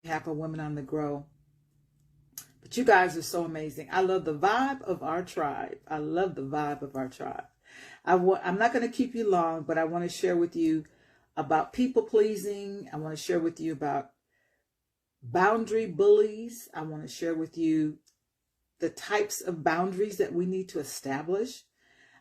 behalf of Women on the Grow. But you guys are so amazing. I love the vibe of our tribe. I love the vibe of our tribe. I'm not going to keep you long, but I want to share with you about people pleasing. I want to share with you about boundary bullies. I want to share with you the types of boundaries that we need to establish.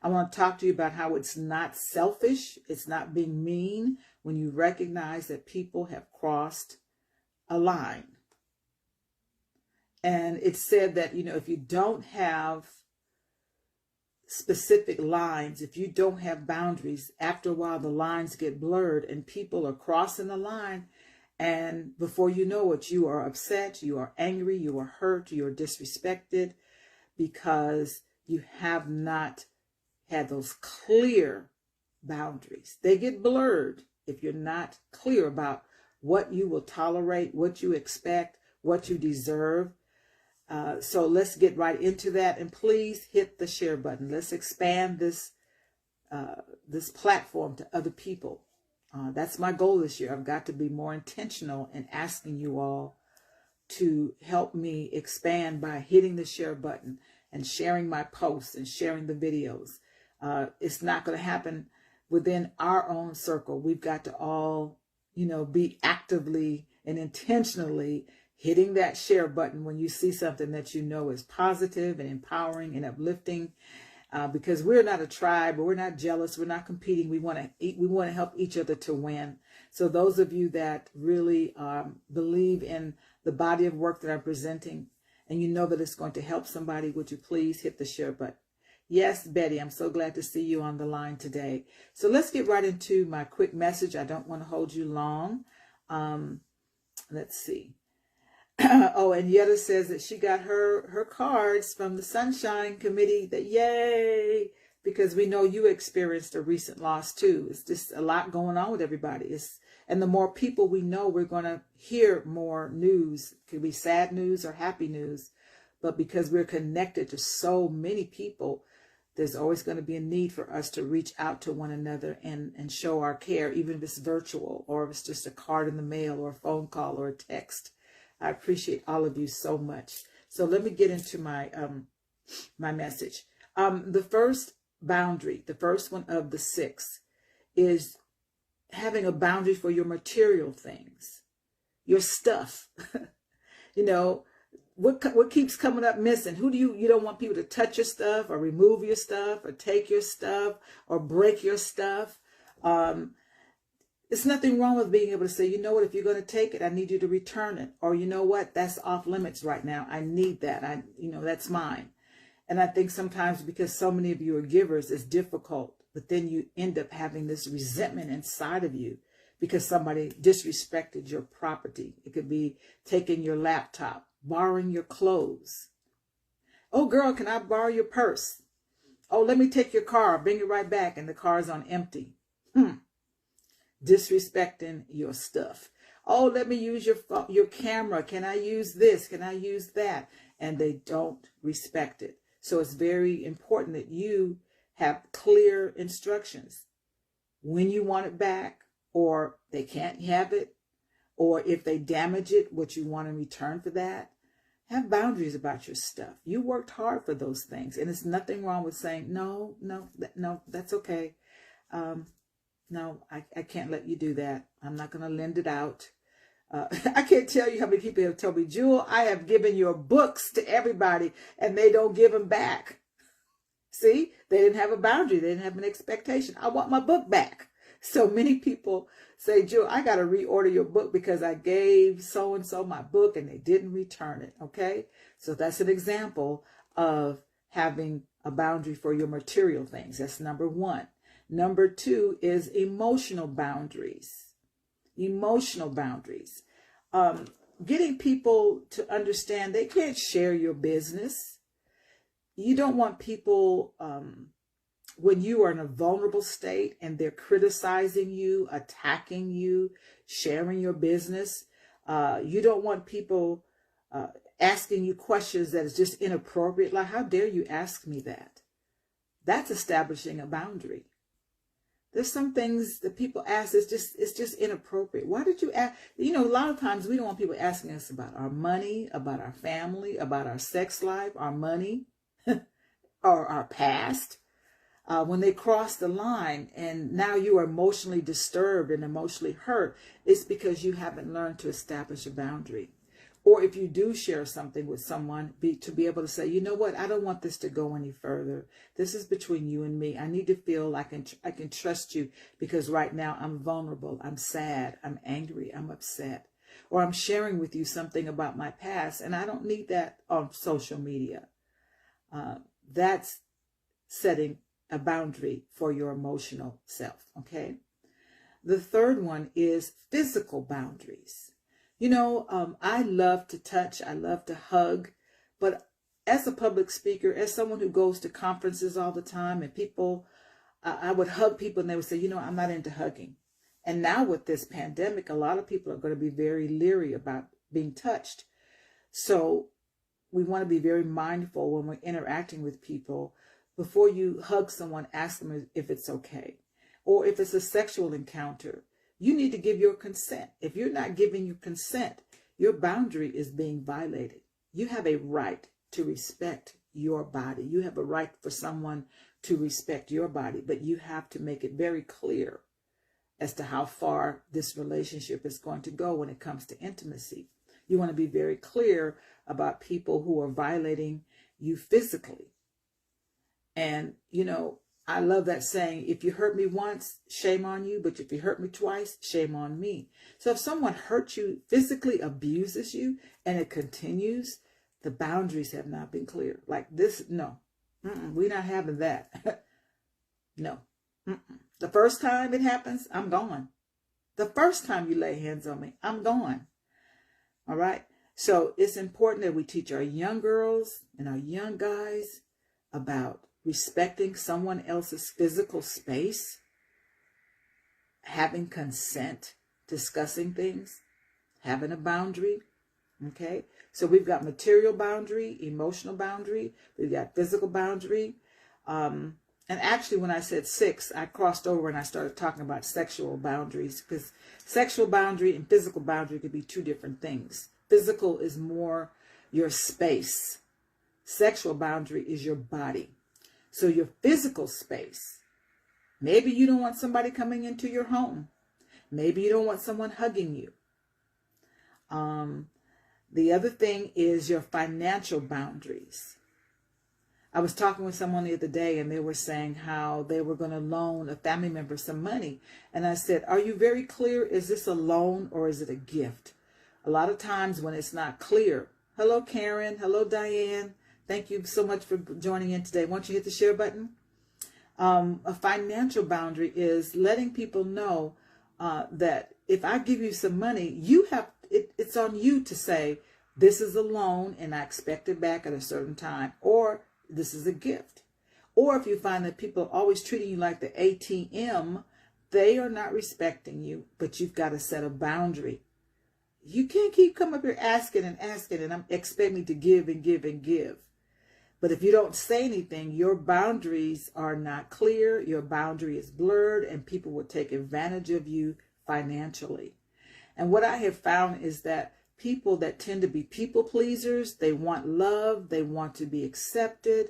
I want to talk to you about how it's not selfish. It's not being mean when you recognize that people have crossed a line. And it's said that, if you don't have specific lines, if you don't have boundaries, after a while the lines get blurred and people are crossing the line. And before you know it, you are upset, you are angry, you are hurt, you are disrespected because you have not had those clear boundaries. They get blurred if you're not clear about what you will tolerate, what you expect, what you deserve. So let's get right into that, and please hit the share button. Let's expand this platform to other people. That's my goal this year. I've got to be more intentional in asking you all to help me expand by hitting the share button and sharing my posts and sharing the videos. It's not going to happen within our own circle. We've got to all, be actively and intentionally hitting that share button when you see something that you know is positive and empowering and uplifting, because we're not a tribe, we're not jealous, we're not competing. We want to help each other to win. So those of you that really believe in the body of work that I'm presenting, and you know that it's going to help somebody, would you please hit the share button? Yes, Betty, I'm so glad to see you on the line today. So let's get right into my quick message. I don't want to hold you long. Let's see. Oh, and Yetta says that she got her cards from the Sunshine Committee. That yay, because we know you experienced a recent loss too. It's just a lot going on with everybody. And the more people we know, we're going to hear more news. It could be sad news or happy news, but because we're connected to so many people, there's always going to be a need for us to reach out to one another and show our care, even if it's virtual or if it's just a card in the mail or a phone call or a text. I appreciate all of you so much. So let me get into my my message. The first boundary, the first one of the 6, is having a boundary for your material things, your stuff. What keeps coming up missing? Who do you don't want people to touch your stuff or remove your stuff or take your stuff or break your stuff. It's nothing wrong with being able to say, you know what, if you're going to take it, I need you to return it. Or you know what, that's off limits right now. I need that. That's mine. And I think sometimes because so many of you are givers, it's difficult. But then you end up having this resentment inside of you because somebody disrespected your property. It could be taking your laptop, borrowing your clothes. Oh, girl, can I borrow your purse? Oh, let me take your car, bring it right back, and the car's on empty. Disrespecting your stuff. Oh, let me use your camera. Can I use this? Can I use that? And they don't respect it. So it's very important that you have clear instructions when you want it back, or they can't have it, or if they damage it, what you want in return for that. Have boundaries about your stuff. You worked hard for those things, and it's nothing wrong with saying, no, that's okay. No, I can't let you do that. I'm not going to lend it out. I can't tell you how many people have told me, Jewel, I have given your books to everybody and they don't give them back. See, they didn't have a boundary. They didn't have an expectation. I want my book back. So many people say, Jewel, I got to reorder your book because I gave so-and-so my book and they didn't return it. Okay. So that's an example of having a boundary for your material things. That's number 1. Number 2 is emotional boundaries. Emotional boundaries. Getting people to understand they can't share your business. You don't want people, when you are in a vulnerable state and they're criticizing you, attacking you, sharing your business. You don't want people asking you questions that is just inappropriate. Like, how dare you ask me that? That's establishing a boundary. There's some things that people ask, it's just inappropriate. Why did you ask? You know, a lot of times we don't want people asking us about our money, about our family, about our sex life, our money, or our past. When they cross the line and now you are emotionally disturbed and emotionally hurt, it's because you haven't learned to establish a boundary. Or if you do share something with someone, to be able to say, you know what, I don't want this to go any further. This is between you and me. I need to feel like I can trust you because right now I'm vulnerable. I'm sad. I'm angry. I'm upset. Or I'm sharing with you something about my past, and I don't need that on social media. That's setting a boundary for your emotional self, okay? The third one is physical boundaries. You know, I love to touch, I love to hug, but as a public speaker, as someone who goes to conferences all the time, and people, I would hug people and they would say, you know, I'm not into hugging. And now with this pandemic, a lot of people are going to be very leery about being touched. So we want to be very mindful when we're interacting with people. Before you hug someone, ask them if it's okay. Or if it's a sexual encounter, you need to give your consent. If you're not giving your consent, your boundary is being violated. You have a right to respect your body. You have a right for someone to respect your body, but you have to make it very clear as to how far this relationship is going to go when it comes to intimacy. You want to be very clear about people who are violating you physically. And, you know, I love that saying, if you hurt me once, shame on you. But if you hurt me twice, shame on me. So if someone hurts you, physically abuses you, and it continues, the boundaries have not been clear. Like this, no, we're not having that. No. The first time it happens, I'm gone. The first time you lay hands on me, I'm gone. All right. So it's important that we teach our young girls and our young guys about respecting someone else's physical space, having consent, discussing things, having a boundary. Okay, so we've got material boundary, emotional boundary, we've got physical boundary. And actually, when I said 6, I crossed over and I started talking about sexual boundaries, because sexual boundary and physical boundary could be two different things. Physical is more your space. Sexual boundary is your body. So your physical space, maybe you don't want somebody coming into your home. Maybe you don't want someone hugging you. The other thing is your financial boundaries. I was talking with someone the other day and they were saying how they were going to loan a family member some money. And I said, are you very clear? Is this a loan or is it a gift? A lot of times when it's not clear. Hello, Karen. Hello, Diane. Thank you so much for joining in today. Why don't you hit the share button? A financial boundary is letting people know that if I give you some money, it's on you to say, this is a loan and I expect it back at a certain time, or this is a gift. Or if you find that people are always treating you like the ATM, they are not respecting you, but you've got to set a boundary. You can't keep coming up here asking and I'm expecting to give and give and give. But if you don't say anything, your boundaries are not clear, your boundary is blurred, and people will take advantage of you financially. And what I have found is that people that tend to be people pleasers, they want love, they want to be accepted.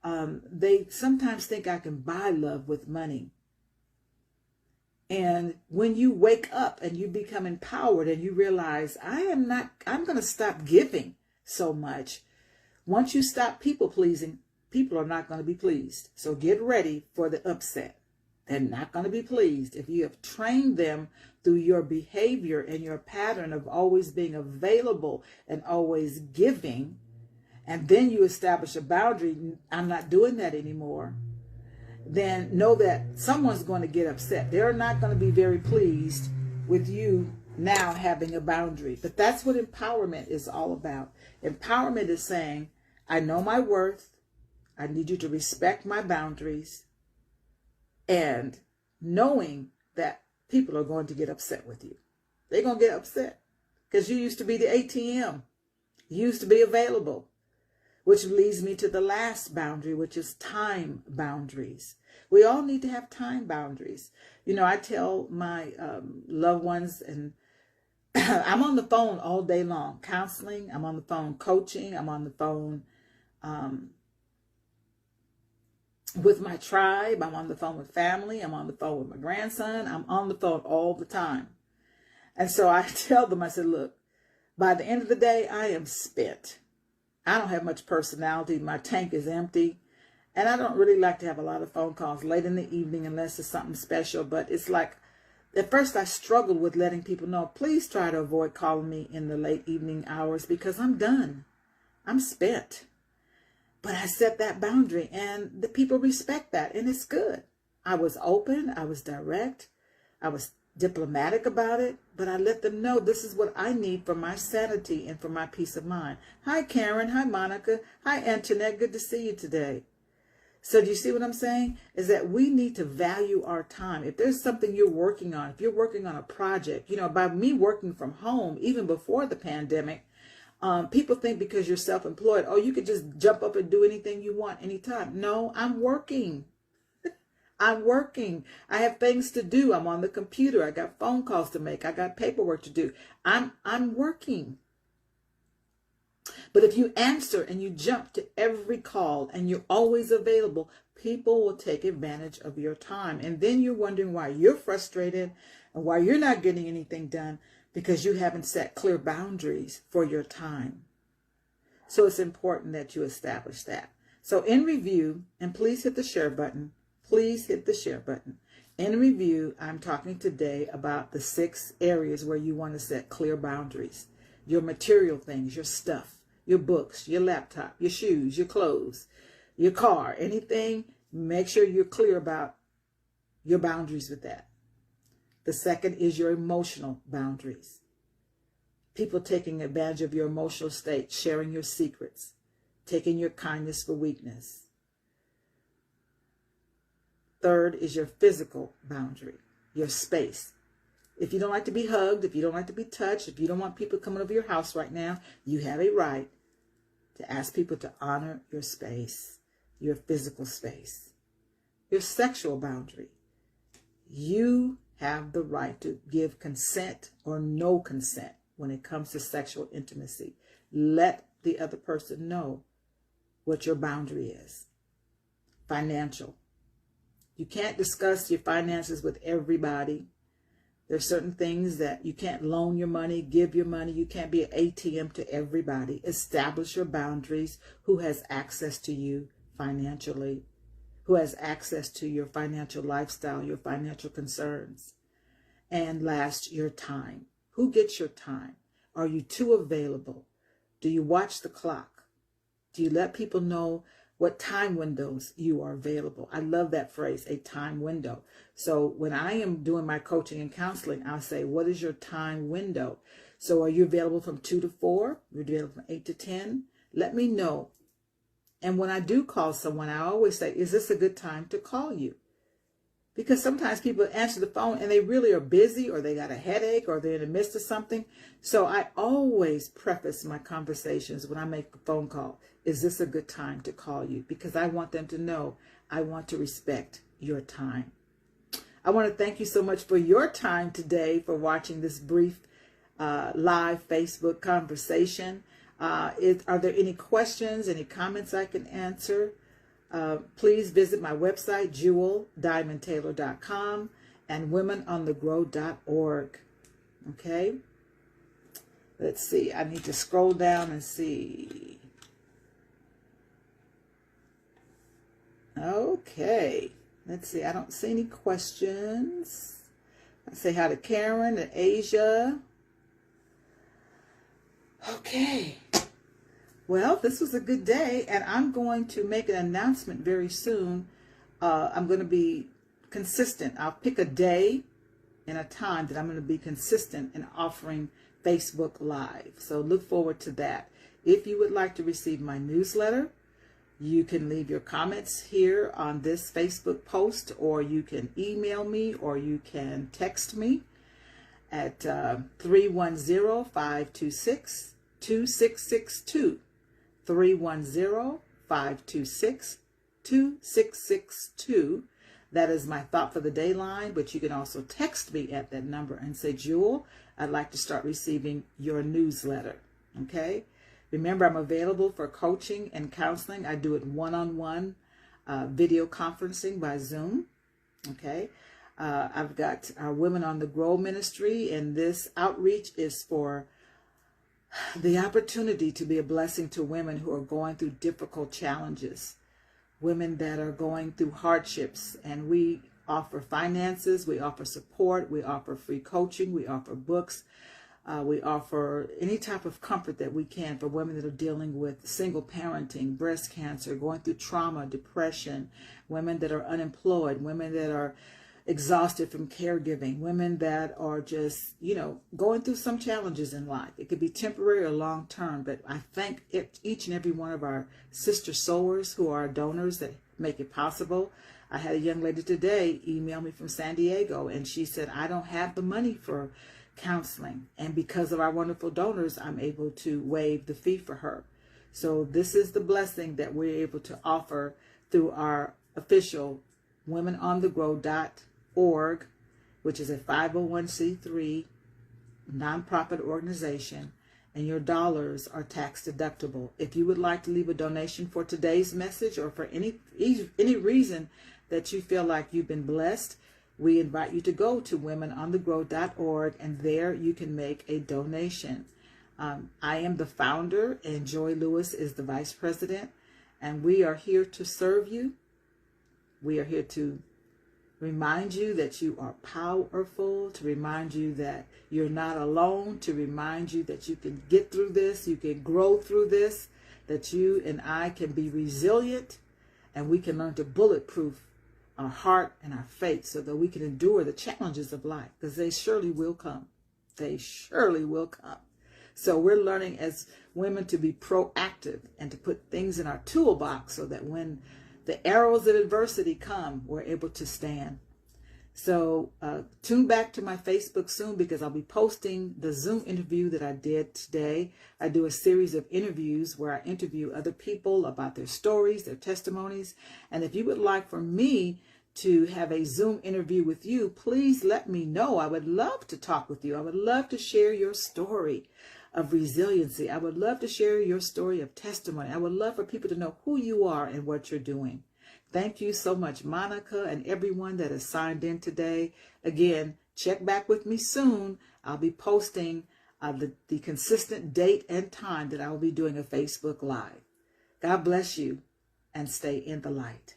They sometimes think I can buy love with money. And when you wake up and you become empowered and you realize, I'm going to stop giving so much. Once you stop people pleasing, people are not going to be pleased. So get ready for the upset. They're not going to be pleased. If you have trained them through your behavior and your pattern of always being available and always giving, and then you establish a boundary, I'm not doing that anymore, then know that someone's going to get upset. They're not going to be very pleased with you now having a boundary. But that's what empowerment is all about. Empowerment is saying, I know my worth. I need you to respect my boundaries. And knowing that people are going to get upset with you. They're going to get upset because you used to be the ATM. You used to be available. which leads me to the last boundary, which is time boundaries. We all need to have time boundaries. You know, I tell my loved ones, and I'm on the phone all day long, counseling. I'm on the phone coaching. I'm on the phone with my tribe. I'm on the phone with family. I'm on the phone with my grandson. I'm on the phone all the time. And so I tell them, I said, look, by the end of the day, I am spent. I don't have much personality. My tank is empty. And I don't really like to have a lot of phone calls late in the evening unless it's something special. But it's like, at first I struggled with letting people know, please try to avoid calling me in the late evening hours because I'm done. I'm spent. But I set that boundary and the people respect that, and it's good. I was open. I was direct. I was diplomatic about it, but I let them know this is what I need for my sanity and for my peace of mind. Hi, Karen. Hi, Monica. Hi, Antoinette. Good to see you today. So do you see what I'm saying? Is that we need to value our time. If there's something you're working on, if you're working on a project, you know, by me working from home, even before the pandemic, people think because you're self-employed, oh, you could just jump up and do anything you want anytime. No, I'm working. I'm working. I have things to do. I'm on the computer. I got phone calls to make. I got paperwork to do. I'm working. But if you answer and you jump to every call and you're always available, people will take advantage of your time. And then you're wondering why you're frustrated and why you're not getting anything done because you haven't set clear boundaries for your time. So it's important that you establish that. So in review, and please hit the share button. Please hit the share button. In review, I'm talking today about the 6 areas where you want to set clear boundaries. Your material things, your stuff, your books, your laptop, your shoes, your clothes, your car, anything, make sure you're clear about your boundaries with that. The second is your emotional boundaries. People taking advantage of your emotional state, sharing your secrets, taking your kindness for weakness. Third is your physical boundary, your space. If you don't like to be hugged, if you don't like to be touched, if you don't want people coming over your house right now, you have a right to ask people to honor your space, your physical space. Your sexual boundary. You have the right to give consent or no consent when it comes to sexual intimacy. Let the other person know what your boundary is. Financial. You can't discuss your finances with everybody. There's certain things that you can't loan your money, give your money. You can't be an ATM to everybody. Establish your boundaries. Who has access to you financially? Who has access to your financial lifestyle, your financial concerns? And last, your time. Who gets your time? Are you too available? Do you watch the clock? Do you let people know what time windows you are available? I love that phrase, a time window. So when I am doing my coaching and counseling, I'll say, what is your time window? So are you available from 2 to 4? You're available from 8 to 10? Let me know. And when I do call someone, I always say, is this a good time to call you? Because sometimes people answer the phone and they really are busy, or they got a headache, or they're in the midst of something. So I always preface my conversations when I make a phone call. Is this a good time to call you? Because I want them to know I want to respect your time. I want to thank you so much for your time today, for watching this brief live Facebook conversation. Are there any questions, any comments I can answer? Please visit my website, jeweldiamondtaylor.com and womenonthegrow.org. Okay. Let's see. I need to scroll down and see. Okay. Let's see. I don't see any questions. I say hi to Karen and Asia. Okay. Well, this was a good day, and I'm going to make an announcement very soon. I'm going to be consistent. I'll pick a day and a time that I'm going to be consistent in offering Facebook Live. So look forward to that. If you would like to receive my newsletter, you can leave your comments here on this Facebook post, or you can email me, or you can text me at 310-526-2662. 310-526-2662. That is my Thought for the Day line, but you can also text me at that number and say, Jewel, I'd like to start receiving your newsletter. Okay? Remember, I'm available for coaching and counseling. I do it one-on-one video conferencing by Zoom. Okay? I've got our Women on the Grow ministry, and this outreach is for the opportunity to be a blessing to women who are going through difficult challenges, women that are going through hardships, and we offer finances, we offer support, we offer free coaching, we offer books, we offer any type of comfort that we can for women that are dealing with single parenting, breast cancer, going through trauma, depression, women that are unemployed, women that are exhausted from caregiving, women that are just, going through some challenges in life. It could be temporary or long term, but I thank each and every one of our sister sowers who are donors that make it possible. I had a young lady today email me from San Diego, and she said, I don't have the money for counseling, and because of our wonderful donors, I'm able to waive the fee for her. So this is the blessing that we're able to offer through our official womenonthegrow.org, which is a 501c3 nonprofit organization, and your dollars are tax deductible. If you would like to leave a donation for today's message, or for any reason that you feel like you've been blessed, we invite you to go to womenonthegrow.org, and there you can make a donation. I am the founder, and Joy Lewis is the vice president, and we are here to serve you. We are here to remind you that you are powerful, to remind you that you're not alone, to remind you that you can get through this, you can grow through this, that you and I can be resilient, and we can learn to bulletproof our heart and our faith so that we can endure the challenges of life, because they surely will come. They surely will come. So we're learning as women to be proactive and to put things in our toolbox so that when the arrows of adversity come, we're able to stand. So tune back to my Facebook soon, because I'll be posting the Zoom interview that I did today. I do a series of interviews where I interview other people about their stories, their testimonies. And if you would like for me to have a Zoom interview with you, please let me know. I would love to talk with you. I would love to share your story of resiliency. I would love to share your story of testimony. I would love for people to know who you are and what you're doing. Thank you so much, Monica, and everyone that has signed in today. Again, check back with me soon. I'll be posting the consistent date and time that I will be doing a Facebook Live. God bless you, and stay in the light.